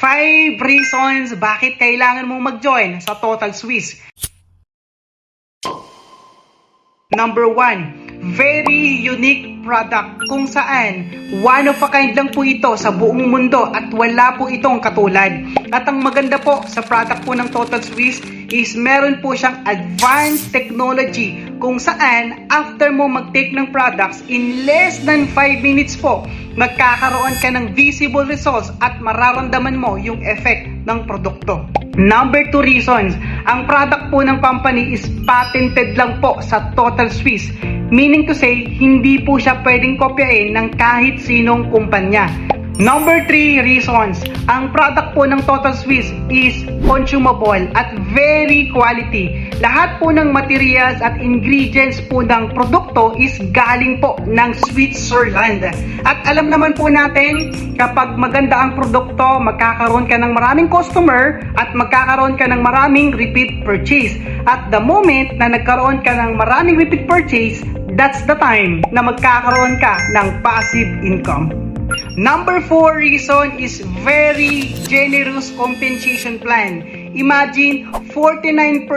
5 reasons bakit kailangan mong mag-join sa Total Swiss. Number 1, very unique product kung saan one of a kind lang po ito sa buong mundo at wala po itong katulad. At ang maganda po sa product po ng Total Swiss is meron po siyang advanced technology kung saan after mo mag-take ng products in less than 5 minutes po, magkakaroon ka ng visible results at mararamdaman mo yung effect ng produkto. Number 2 reasons, ang product po ng company is patented lang po sa Total Swiss. Meaning to say, hindi po siya pwedeng kopyain ng kahit sinong kumpanya. Number 3 reasons, ang product po ng Total Swiss is consumable at very quality. Lahat po ng materials at ingredients po ng produkto is galing po ng Switzerland. At alam naman po natin, kapag maganda ang produkto, magkakaroon ka ng maraming customer at magkakaroon ka ng maraming repeat purchase. At the moment na nagkaroon ka ng maraming repeat purchase, that's the time na magkakaroon ka ng passive income. Number 4 reason is very generous compensation plan. Imagine, 49%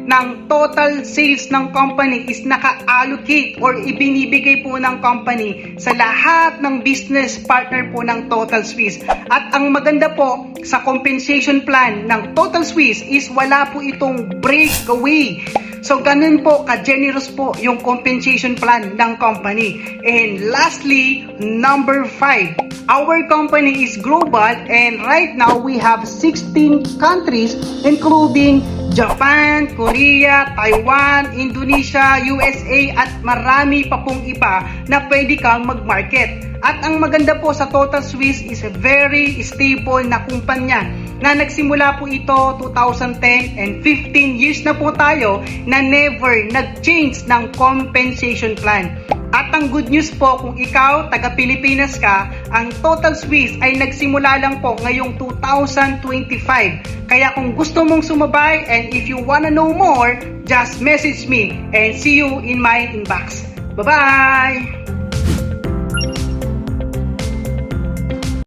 ng total sales ng company is naka-allocate or ibinibigay po ng company sa lahat ng business partner po ng Total Swiss. At ang maganda po sa compensation plan ng Total Swiss is wala po itong breakaway. So, ganun po, ka-generous po yung compensation plan ng company. And lastly, number 5. Our company is global and right now we have 16 countries including Japan, Korea, Taiwan, Indonesia, USA at marami pa pong iba na pwede kang mag-market. At ang maganda po sa Total Swiss is a very stable na kumpanya na nagsimula po ito 2010 and 15 years na po tayo na never nag-change ng compensation plan. At ang good news po, kung ikaw, taga Pilipinas ka, ang Total Swiss ay nagsimula lang po ngayong 2025. Kaya kung gusto mong sumabay and if you wanna know more, just message me and see you in my inbox. Bye-bye!